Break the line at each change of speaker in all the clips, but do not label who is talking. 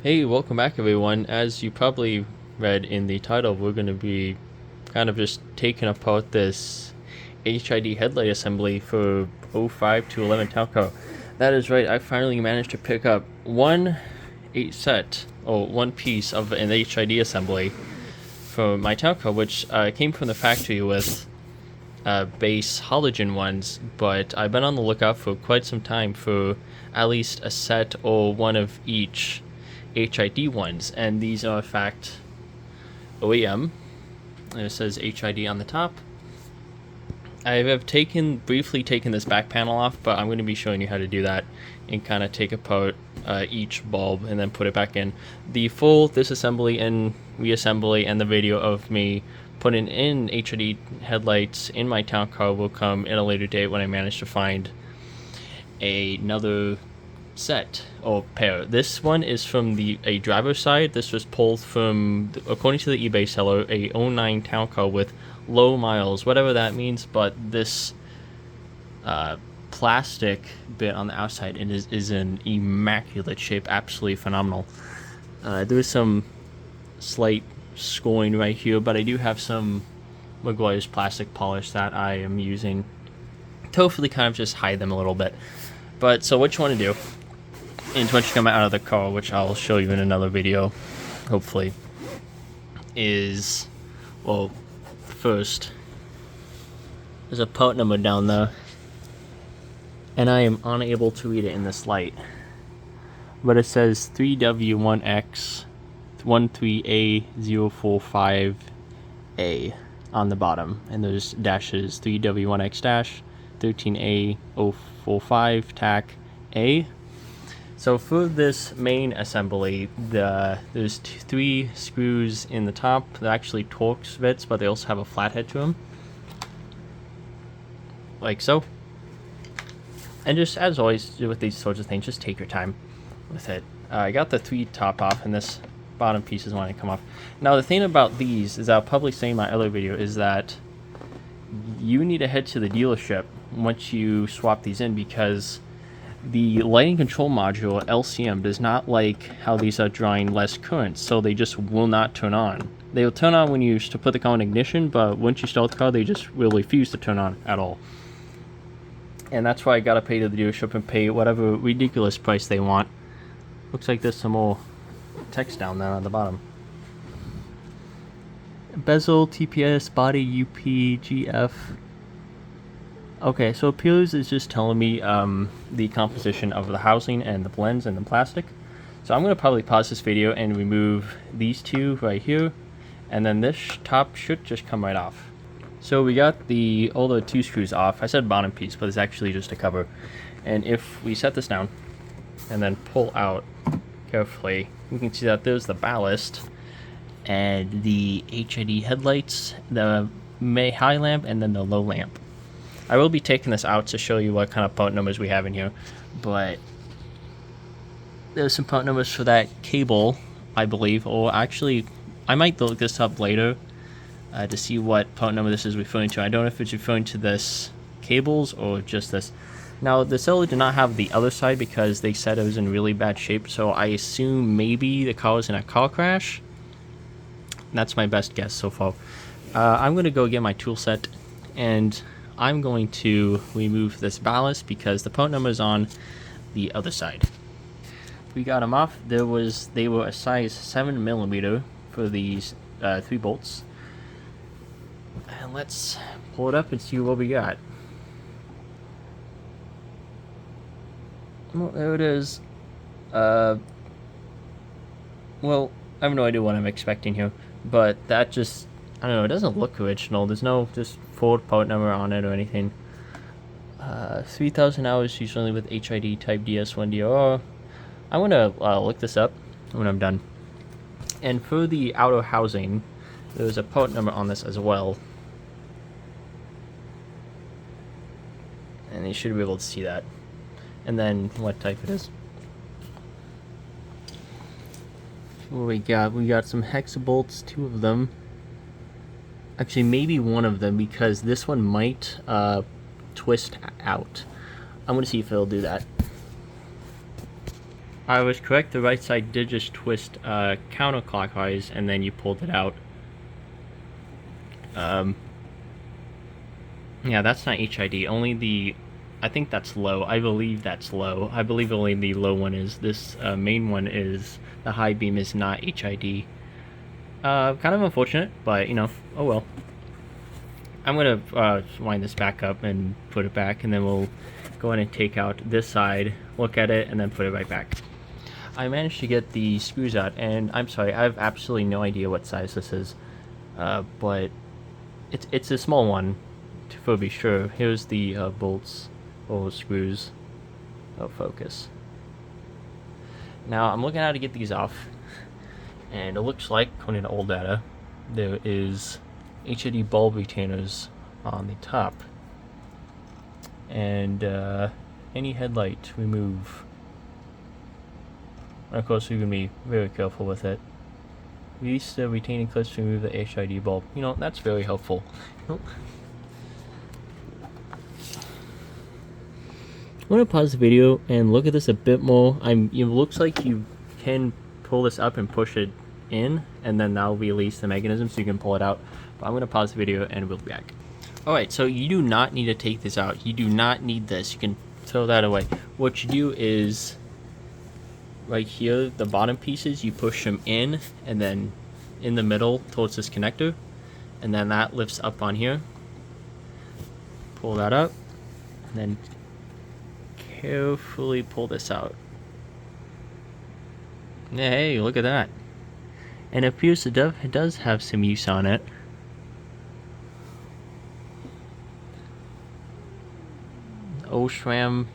Hey, welcome back everyone. As you probably read in the title, we're going to be kind of just taking apart this HID headlight assembly for 05 to 11 Telco. That is right, I finally managed to pick up one piece of an HID assembly for my Telco, which came from the factory with base halogen ones, but I've been on the lookout for quite some time for at least a set or one of each HID ones, and these are in fact OEM, and it says HID on the top. I have briefly taken this back panel off, but I'm going to be showing you how to do that and kind of take apart each bulb and then put it back in. The full disassembly and reassembly and the video of me putting in HID headlights in my town car will come at a later date when I manage to find another set or pair. This one is from a driver's side. This was pulled from, according to the eBay seller, a 09 town car with low miles, whatever that means, but this plastic bit on the outside is in immaculate shape, absolutely phenomenal. There's some slight scoring right here, but I do have some Maguire's plastic polish that I am using to hopefully kind of just hide them a little bit. But so what you want to do, and once you come out of the car, which I'll show you in another video, hopefully, is, well, first, there's a part number down there, and I am unable to read it in this light, but it says 3W1X 13A045A on the bottom, and there's dashes 3W1X dash 13A045 TAC A. So for this main assembly, there's three screws in the top. They're actually Torx bits, but they also have a flathead to them, like so. And just as always with these sorts of things, just take your time with it. I got the three top off, and this bottom piece is wanting to come off. Now the thing about these is, I'll probably say in my other video, is that you need to head to the dealership once you swap these in, because the lighting control module, LCM, does not like how these are drawing less current, so they just will not turn on. They will turn on when you put the car in ignition, but once you start the car, they just will refuse to turn on at all. And that's why I gotta pay to the dealership and pay whatever ridiculous price they want. Looks like there's some more text down there on the bottom. Bezel, TPS, body, UP, GF. Okay, so it appears it's just telling me the composition of the housing and the blends and the plastic. So I'm going to probably pause this video and remove these two right here, and then this top should just come right off. So we got all the two screws off. I said bottom piece, but it's actually just a cover. And if we set this down and then pull out carefully, we can see that there's the ballast and the HID headlights, the high lamp, and then the low lamp. I will be taking this out to show you what kind of part numbers we have in here, but there's some part numbers for that cable, I believe, or actually, I might look this up later to see what part number this is referring to. I don't know if it's referring to this cables or just this. Now, the seller did not have the other side because they said it was in really bad shape, so I assume maybe the car was in a car crash. That's my best guess so far. I'm going to go get my tool set, and I'm going to remove this ballast because the part number is on the other side. We got them off. They were a size 7mm for these 3 bolts. And let's pull it up and see what we got. Well, there it is. Well, I have no idea what I'm expecting here, but that just, I don't know, it doesn't look original. There's no just Ford part number on it or anything. 3,000 hours usually with HID type DS1DRR. I'm gonna look this up when I'm done. And for the outer housing, there's a part number on this as well, and you should be able to see that. And then what type it is. What we got? We got some hexa bolts, 2 of them. Actually, maybe 1 of them, because this one might twist out. I'm going to see if it'll do that. I was correct. The right side did just twist counterclockwise, and then you pulled it out. Yeah, that's not HID. Only the, I think that's low. I believe that's low. I believe only the low one is. This main one is, the high beam is not HID. Kind of unfortunate, but you know, oh well. I'm gonna wind this back up and put it back, and then we'll go ahead and take out this side, look at it, and then put it right back. I managed to get the screws out, and I'm sorry, I have absolutely no idea what size this is, but it's a small one, to be sure. Here's the bolts or screws. Oh, focus. Now I'm looking at how to get these off, and it looks like, according to old data, there is HID bulb retainers on the top, and any headlight remove. And of course, you're gonna be very careful with it. Release the retaining clips to remove the HID bulb. You know, that's very helpful. I'm gonna pause the video and look at this a bit more. It looks like you can pull this up and push it in, and then that'll release the mechanism so you can pull it out. But I'm gonna pause the video and we'll be back. Alright, so you do not need to take this out. You do not need this. You can throw that away. What you do is, right here, the bottom pieces, you push them in, and then in the middle towards this connector, and then that lifts up on here. Pull that up, and then carefully pull this out. Hey, look at that. And it appears it does have some use on it. Osram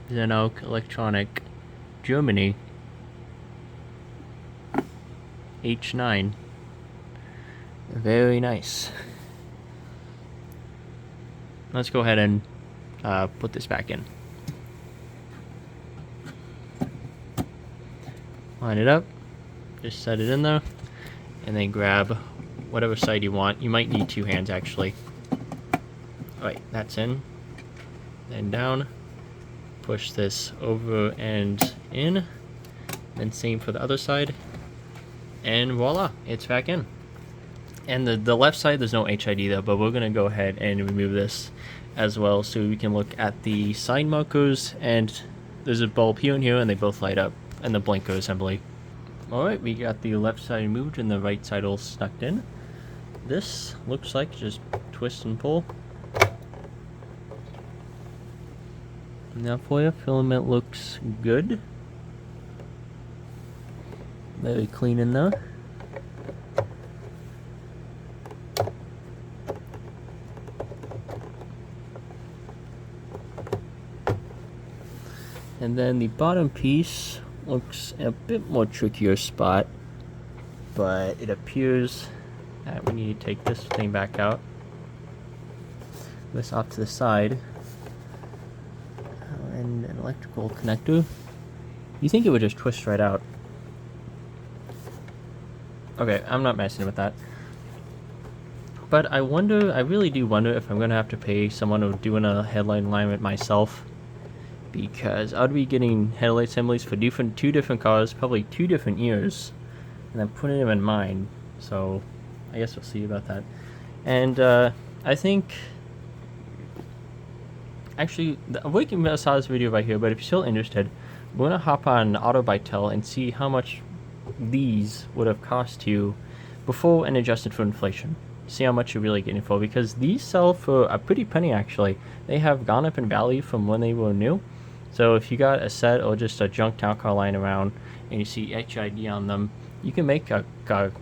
Zenok Electronic, Germany, H9. Very nice. Let's go ahead and put this back in. Line it up, just set it in there, and then grab whatever side you want. You might need two hands actually. Alright, that's in. Then down. Push this over and in. Then same for the other side. And voila, it's back in. And the left side, there's no HID though, but we're going to go ahead and remove this as well so we can look at the side markers. And there's a bulb here and here, and they both light up, and the blinker assembly. Alright, we got the left side removed and the right side all stuck in. This looks like just twist and pull. Now for you, filament looks good. Very clean in there. And then the bottom piece looks a bit more trickier spot, but it appears that we need to take this thing back out. This off to the side. And an electrical connector. You think it would just twist right out. Okay, I'm not messing with that. But I wonder, I really do wonder if I'm gonna have to pay someone to do a headlight alignment myself, because I'd be getting headlight assemblies for two different cars, probably 2 different years, and then putting them in mine. So I guess we'll see about that. And I think, actually, we can saw this video right here, but if you're still interested, we're gonna hop on AutoBytel and see how much these would have cost you before and adjusted for inflation. See how much you're really getting for, because these sell for a pretty penny actually. They have gone up in value from when they were new. So if you got a set or just a junk town car lying around and you see HID on them, you can make about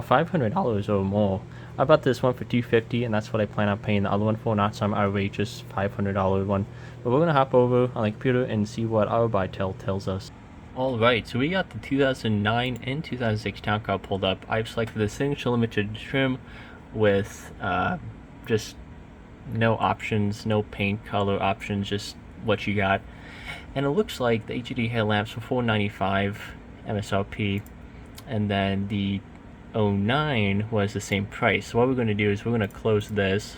$500 or more. I bought this one for $250, and that's what I plan on paying the other one for, not some outrageous $500 one. But we're gonna hop over on the computer and see what AutoBytel tells us. Alright, so we got the 2009 and 2006 town car pulled up. I've selected the Signature Limited trim with just no options, no paint color options, just what you got. And it looks like the HID headlamps for $495 MSRP, and then the 09 was the same price. So what we're going to do is we're going to close this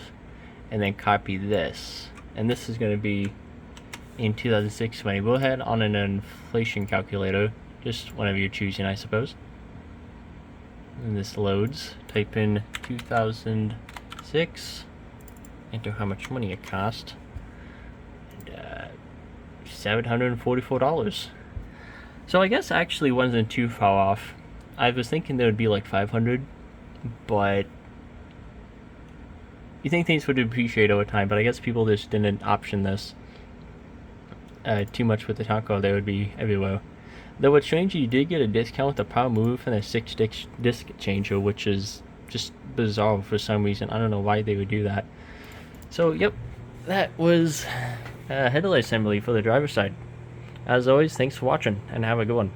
and then copy this, and this is going to be in 2006 money. Go ahead on an inflation calculator, just whenever you're choosing, I suppose. And this loads. Type in 2006. Enter how much money it cost. And $744. So I guess I actually wasn't too far off. I was thinking there would be like 500, but you think things would depreciate over time, but I guess people just didn't option this too much with the taco. They would be everywhere. Though what's strange, you did get a discount with the power move and a 6-disc changer, which is just bizarre for some reason. I don't know why they would do that. So yep, that was headlight assembly for the driver's side. As always, thanks for watching and have a good one.